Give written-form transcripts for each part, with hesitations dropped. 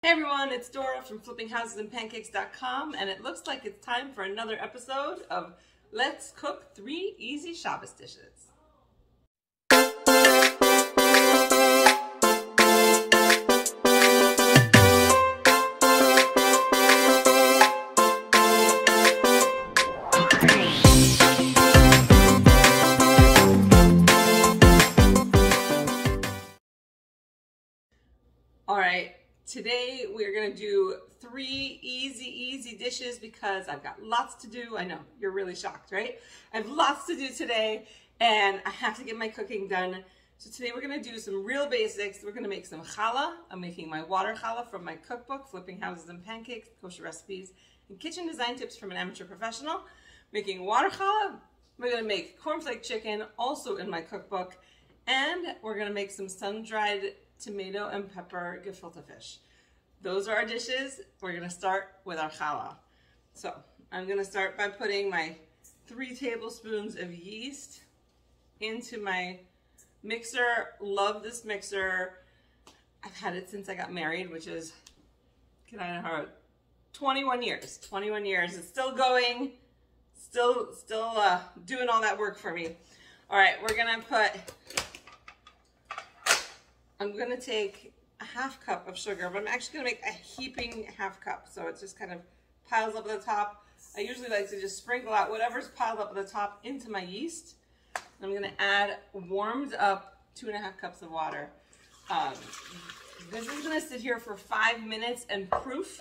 Hey everyone, it's Dora from flippinghousesandpancakes.com, and it looks like it's time for another episode of Let's Cook 3 Easy Shabbos Dishes. Alright, today we're going to do 3 easy dishes because I've got lots to do. I know, you're really shocked, right? I have lots to do today and I have to get my cooking done. So today we're going to do some real basics. We're going to make some challah. I'm making my water challah from my cookbook, Flipping Houses and Pancakes, Kosher Recipes, and Kitchen Design Tips from an Amateur Professional. Making water challah. We're going to make cornflake chicken, also in my cookbook. And we're going to make some sun-dried tomato and pepper gefilte fish. Those are our dishes. We're going to start with our challah. So I'm going to start by putting my 3 tablespoons of yeast into my mixer. Love this mixer. I've had it since I got married, which is, 21 years. 21 years. It's still going. Still doing all that work for me. All right, we're going to put, I'm going to take a 1/2 cup of sugar, but I'm actually going to make a heaping 1/2 cup. So it just kind of piles up at the top. I usually like to just sprinkle out whatever's piled up at the top into my yeast. I'm going to add warmed up 2.5 cups of water. This is going to sit here for 5 minutes and proof.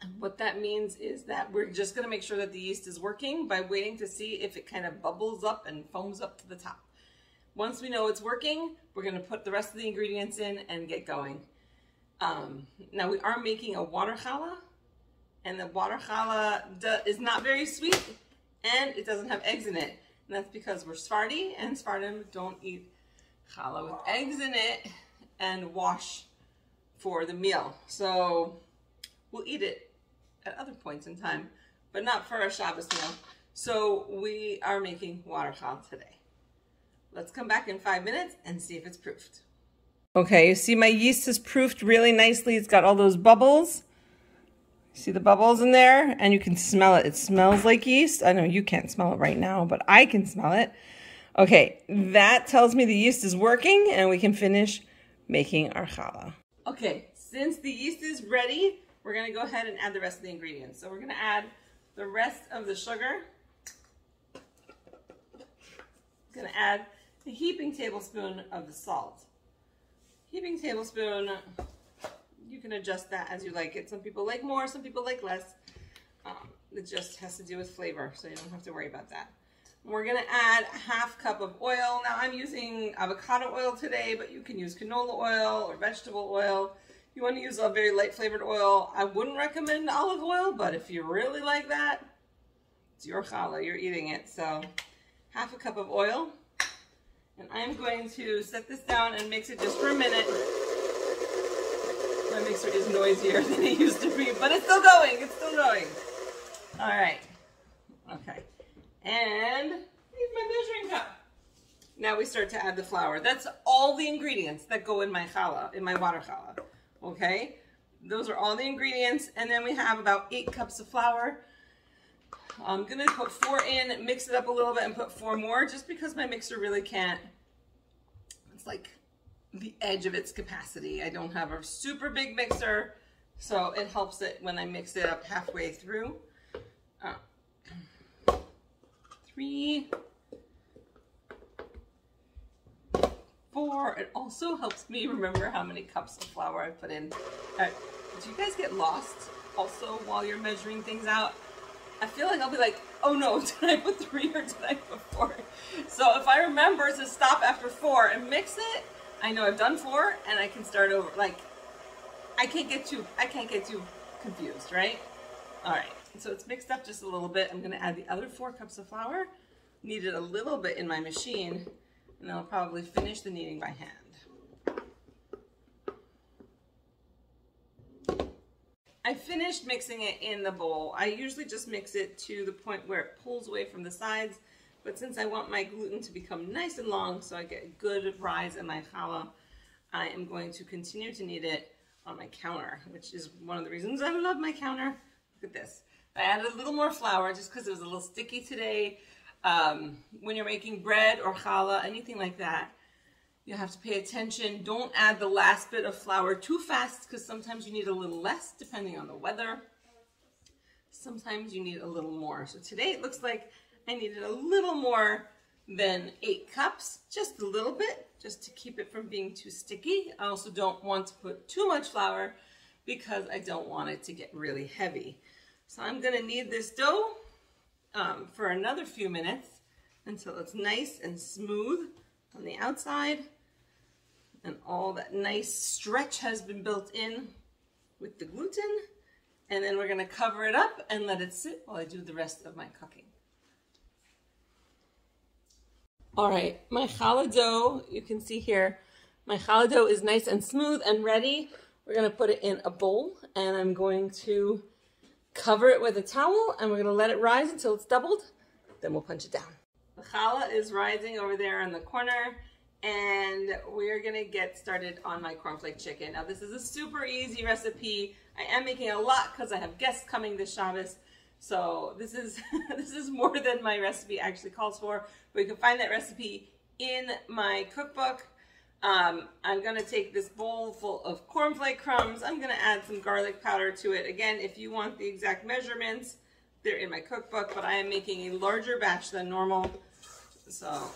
And what that means is that we're just going to make sure that the yeast is working by waiting to see if it kind of bubbles up and foams up to the top. Once we know it's working, we're going to put the rest of the ingredients in and get going. Now we are making a water challah, and the water challah is not very sweet, and it doesn't have eggs in it. And that's because we're Sephardi, and Sephardim don't eat challah with eggs in it and wash for the meal. So we'll eat it at other points in time, but not for a Shabbos meal. So we are making water challah today. Let's come back in 5 minutes and see if it's proofed. Okay, you see my yeast is proofed really nicely. It's got all those bubbles. See the bubbles in there? And you can smell it. It smells like yeast. I know you can't smell it right now, but I can smell it. Okay, that tells me the yeast is working and we can finish making our challah. Okay, since the yeast is ready, we're going to go ahead and add the rest of the ingredients. So we're going to add the rest of the sugar. I'm going to add a heaping tablespoon of the salt. Heaping tablespoon, you can adjust that as you like it. Some people like more, some people like less. It just has to do with flavor, so you don't have to worry about that. We're going to add a 1/2 cup of oil. Now I'm using avocado oil today, but you can use canola oil or vegetable oil. You want to use a very light flavored oil. I wouldn't recommend olive oil, but if you really like that, it's your challah, you're eating it. So 1/2 cup of oil. And I'm going to set this down and mix it just for a minute. My mixer is noisier than it used to be, but it's still going. It's still going. All right. Okay. And here's my measuring cup. Now we start to add the flour. That's all the ingredients that go in my challah, in my water challah. Okay? Those are all the ingredients. And then we have about 8 cups of flour. I'm going to put 4 in, mix it up a little bit, and put 4 more, just because my mixer really can't. It's like the edge of its capacity. I don't have a super big mixer, so it helps it when I mix it up halfway through. 3, 4. It also helps me remember how many cups of flour I put in. Do you guys get lost also while you're measuring things out? I feel like I'll be like, oh no, did I put 3 or did I put 4? So if I remember to stop after 4 and mix it, I know I've done 4 and I can start over. Like, I can't get too confused, right? All right, so it's mixed up just a little bit. I'm gonna add the other 4 cups of flour, knead it a little bit in my machine, and then I'll probably finish the kneading by hand. I finished mixing it in the bowl. I usually just mix it to the point where it pulls away from the sides, but since I want my gluten to become nice and long so I get a good rise in my challah, I am going to continue to knead it on my counter, which is one of the reasons I love my counter. Look at this. I added a little more flour just because it was a little sticky today. When you're making bread or challah, anything like that, you have to pay attention. Don't add the last bit of flour too fast because sometimes you need a little less depending on the weather. Sometimes you need a little more. So today it looks like I needed a little more than 8 cups, just a little bit, just to keep it from being too sticky. I also don't want to put too much flour because I don't want it to get really heavy. So I'm gonna knead this dough for another few minutes until it's nice and smooth on the outside and all that nice stretch has been built in with the gluten. And then we're gonna cover it up and let it sit while I do the rest of my cooking. All right, my challah dough, you can see here, my challah dough is nice and smooth and ready. We're gonna put it in a bowl and I'm going to cover it with a towel and we're gonna let it rise until it's doubled, then we'll punch it down. The challah is rising over there in the corner and we're gonna get started on my cornflake chicken. Now this is a super easy recipe. I am making a lot because I have guests coming this Shabbos. So this is more than my recipe actually calls for, but you can find that recipe in my cookbook. I'm gonna take this bowl full of cornflake crumbs. I'm gonna add some garlic powder to it. Again, if you want the exact measurements, they're in my cookbook, but I am making a larger batch than normal. So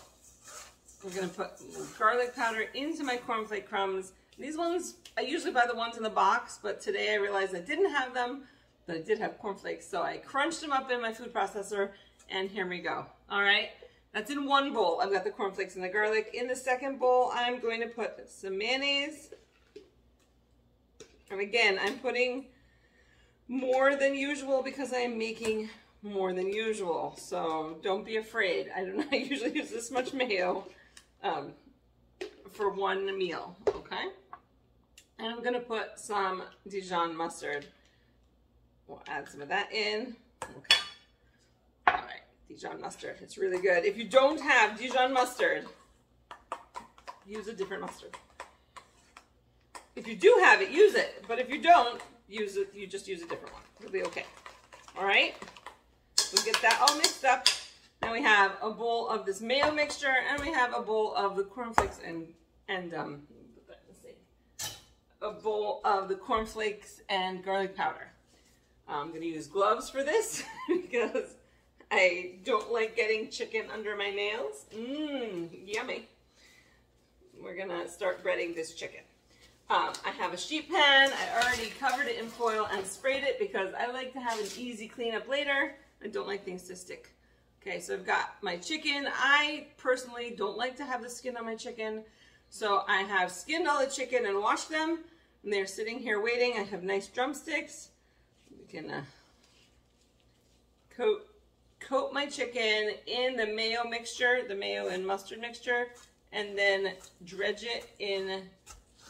we're gonna put garlic powder into my cornflake crumbs. These ones, I usually buy the ones in the box, but today I realized I didn't have them. But I did have cornflakes, so I crunched them up in my food processor, and here we go. All right, that's in one bowl. I've got the cornflakes and the garlic. In the second bowl, I'm going to put some mayonnaise. And again, I'm putting more than usual because I'm making more than usual. So don't be afraid. I do not usually use this much mayo for one meal, okay? And I'm gonna put some Dijon mustard. We'll add some of that in. Okay. All right, Dijon mustard. It's really good. If you don't have Dijon mustard, use a different mustard. If you do have it, use it. But if you don't use it, you just use a different one. It'll be okay. All right. We'll get that all mixed up. Now we have a bowl of this mayo mixture, and we have a bowl of the cornflakes a bowl of the cornflakes and garlic powder. I'm going to use gloves for this because I don't like getting chicken under my nails. Yummy. We're going to start breading this chicken. I have a sheet pan. I already covered it in foil and sprayed it because I like to have an easy cleanup later. I don't like things to stick. Okay, so I've got my chicken. I personally don't like to have the skin on my chicken. So I have skinned all the chicken and washed them. And they're sitting here waiting. I have nice drumsticks. We can coat my chicken in the mayo mixture, the mayo and mustard mixture, and then dredge it in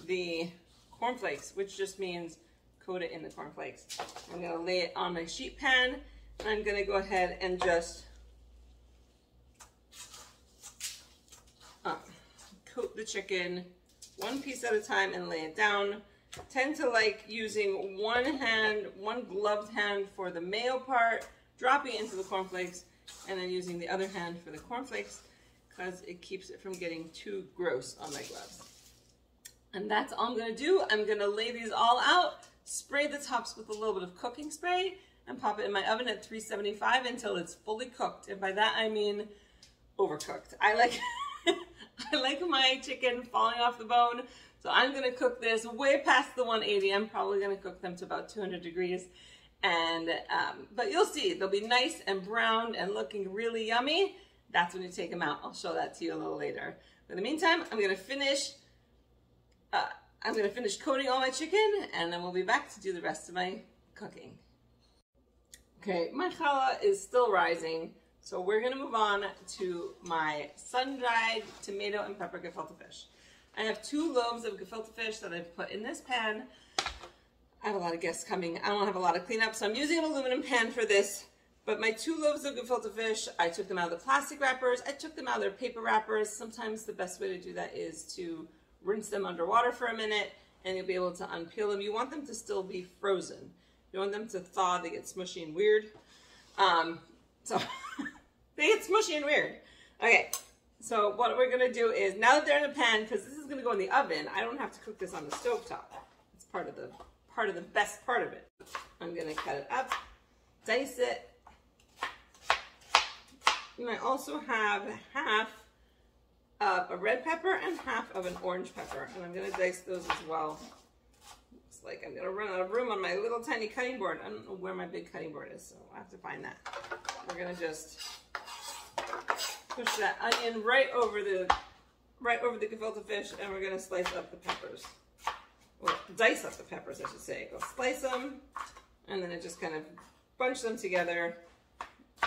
the cornflakes, which just means coat it in the cornflakes. I'm going to lay it on my sheet pan. And I'm going to go ahead and just coat the chicken one piece at a time and lay it down. Tend to like using one gloved hand for the mayo part, dropping it into the cornflakes, and then using the other hand for the cornflakes because it keeps it from getting too gross on my gloves. And that's all I'm going to do. I'm going to lay these all out, spray the tops with a little bit of cooking spray, and pop it in my oven at 375 until it's fully cooked. And by that I mean overcooked. I like my chicken falling off the bone. So I'm going to cook this way past the 180. I'm probably going to cook them to about 200 degrees. And, but you'll see, they'll be nice and browned and looking really yummy. That's when you take them out. I'll show that to you a little later. But in the meantime, I'm going to finish coating all my chicken, and then we'll be back to do the rest of my cooking. Okay, my challah is still rising. So we're going to move on to my sun-dried tomato and pepper gefilte fish. I have 2 loaves of gefilte fish that I've put in this pan. I have a lot of guests coming. I don't have a lot of cleanup, so I'm using an aluminum pan for this. But my 2 loaves of gefilte fish, I took them out of the plastic wrappers. I took them out of their paper wrappers. Sometimes the best way to do that is to rinse them underwater for a minute and you'll be able to unpeel them. You want them to still be frozen. You want them to thaw, they get smushy and weird. So they get smushy and weird. Okay, so what we're gonna do is, now that they're in the pan, because this is gonna go in the oven, I don't have to cook this on the stovetop. It's part of the best part of it. I'm gonna cut it up, dice it, and I also have half of a red pepper and half of an orange pepper, and I'm gonna dice those as well. Looks like I'm gonna run out of room on my little tiny cutting board. I don't know where my big cutting board is, so I have to find that. We're gonna just push that onion right over the gefilte fish, and we're gonna slice up the peppers. Well, dice up the peppers, I should say. I'll slice them, and then I just kind of bunch them together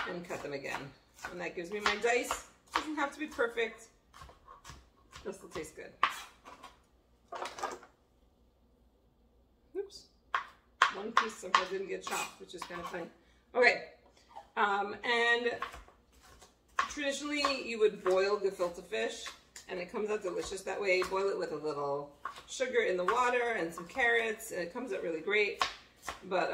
and cut them again. And that gives me my dice. Doesn't have to be perfect. This will taste good. Oops. One piece somehow didn't get chopped, which is kind of funny. Okay. And traditionally you would boil gefilte fish, and it comes out delicious that way. Boil it with a little sugar in the water and some carrots, and it comes out really great. But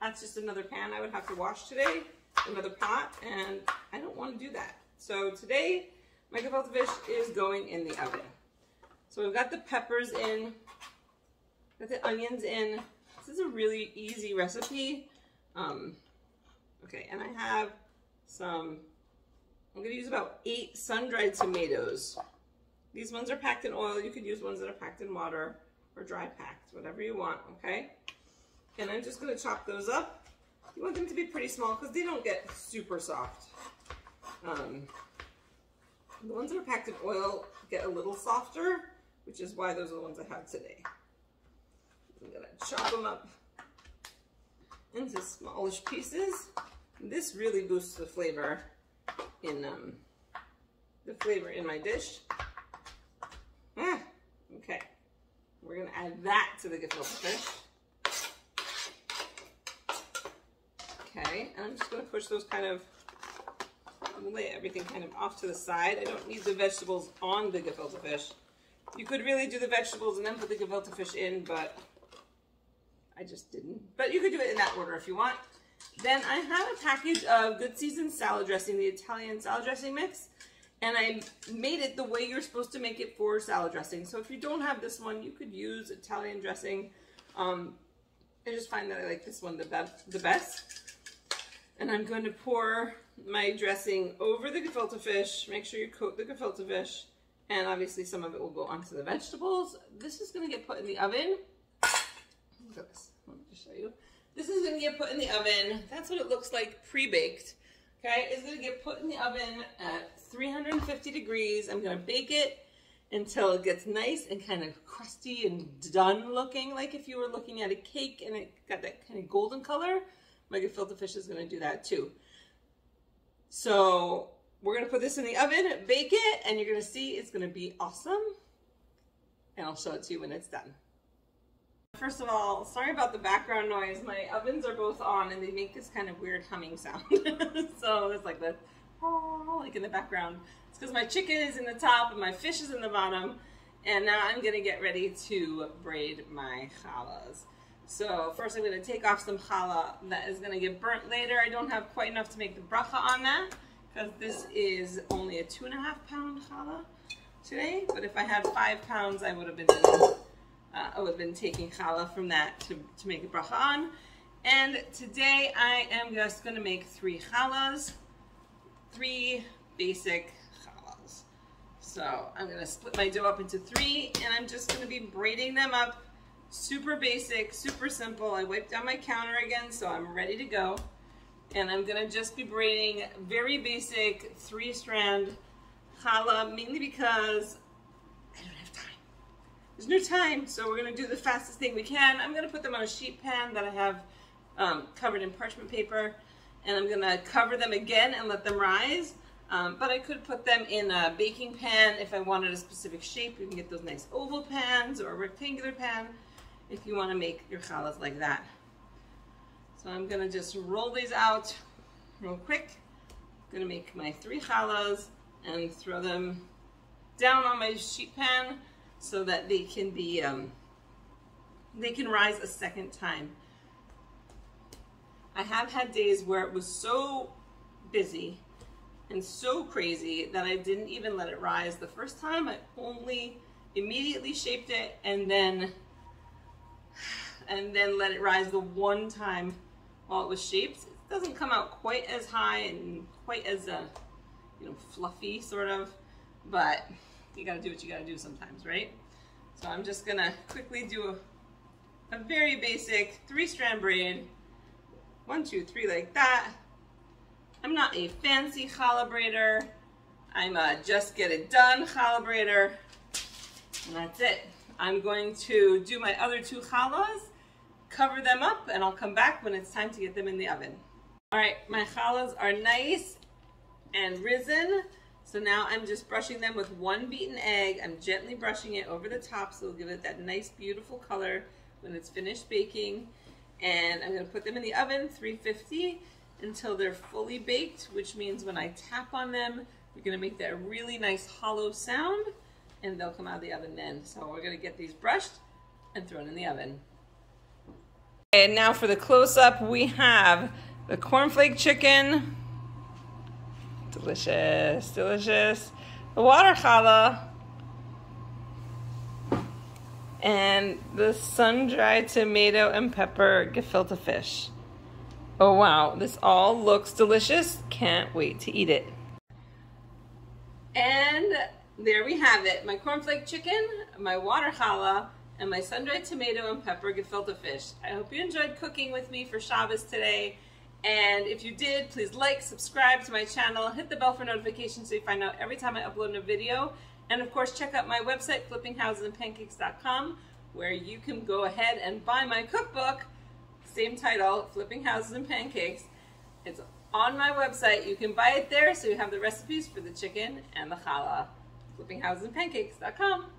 that's just another pan I would have to wash today, another pot, and I don't want to do that. So today, my gefilte fish is going in the oven. So we've got the peppers in, got the onions in. This is a really easy recipe. Okay, and I have some, I'm gonna use about 8 sun-dried tomatoes. These ones are packed in oil. You could use ones that are packed in water or dry packed, whatever you want, okay? And I'm just gonna chop those up. You want them to be pretty small because they don't get super soft. The ones that are packed in oil get a little softer, which is why those are the ones I have today. I'm gonna chop them up into smallish pieces. This really boosts the flavor in my dish. Okay, we're gonna add that to the gefilte fish. Okay, and I'm just gonna push those kind of, lay everything kind of off to the side. I don't need the vegetables on the gefilte fish. You could really do the vegetables and then put the gefilte fish in, but I just didn't. But you could do it in that order if you want. Then I have a package of good seasoned salad dressing, the Italian salad dressing mix, and I made it the way you're supposed to make it for salad dressing. So if you don't have this one, you could use Italian dressing. I just find that I like this one the best. And I'm going to pour my dressing over the gefilte fish. Make sure you coat the gefilte fish, and obviously some of it will go onto the vegetables. This is going to get put in the oven. Look at this. Let me just show you. This is going to get put in the oven. That's what it looks like pre-baked. Okay, it's going to get put in the oven at 350 degrees. I'm going to bake it until it gets nice and kind of crusty and done looking, like if you were looking at a cake and it got that kind of golden color. My gefilte fish is going to do that too. So we're going to put this in the oven, bake it, and you're going to see it's going to be awesome. And I'll show it to you when it's done. First of all, sorry about the background noise. My ovens are both on and they make this kind of weird humming sound. So it's like the, like in the background. It's because my chicken is in the top and my fish is in the bottom. And now I'm going to get ready to braid my challahs. So first I'm going to take off some challah that is going to get burnt later. I don't have quite enough to make the bracha on that because this is only a 2.5 pound challah today. But if I had 5 pounds, I would have been taking challah from that to make a bracha on. And today I am just going to make 3 challahs, 3 basic challahs. So I'm going to split my dough up into 3 and I'm just going to be braiding them up. Super basic, super simple. I wiped down my counter again, so I'm ready to go. And I'm gonna just be braiding very basic 3-strand challah, mainly because I don't have time. There's no time, so we're gonna do the fastest thing we can. I'm gonna put them on a sheet pan that I have covered in parchment paper, and I'm gonna cover them again and let them rise. But I could put them in a baking pan if I wanted a specific shape. You can get those nice oval pans or a rectangular pan if you want to make your challahs like that. So I'm going to just roll these out real quick. I'm going to make my 3 challahs and throw them down on my sheet pan. so that they can be, they can rise a second time. I have had days where it was so busy and so crazy that I didn't even let it rise. The first time I only immediately shaped it and then let it rise the one time while it was shaped. It doesn't come out quite as high and quite as fluffy sort of, but you gotta do what you gotta do sometimes, right? So I'm just gonna quickly do a very basic 3-strand braid. 1, 2, 3 like that. I'm not a fancy challah braider. I'm a just get it done challah braider. And that's it. I'm going to do my other 2 challahs, cover them up, and I'll come back when it's time to get them in the oven. All right, my challahs are nice and risen. So now I'm just brushing them with 1 beaten egg. I'm gently brushing it over the top so it'll give it that nice, beautiful color when it's finished baking. And I'm gonna put them in the oven, 350, until they're fully baked, which means when I tap on them, we're gonna make that really nice hollow sound, and they'll come out of the oven then. So we're gonna get these brushed and thrown in the oven. And now for the close-up, we have the cornflake chicken. Delicious, delicious. The water challah. And the sun-dried tomato and pepper gefilte fish. Oh wow, this all looks delicious. Can't wait to eat it. And there we have it. My cornflake chicken, my water challah, and my sun-dried tomato and pepper gefilte fish. I hope you enjoyed cooking with me for Shabbos today. And if you did, please like, subscribe to my channel, hit the bell for notifications so you find out every time I upload a video. And of course, check out my website, flippinghouseandpancakes.com, where you can go ahead and buy my cookbook, same title, Flipping Houses and Pancakes. It's on my website. You can buy it there so you have the recipes for the chicken and the challah. flippinghouseandpancakes.com.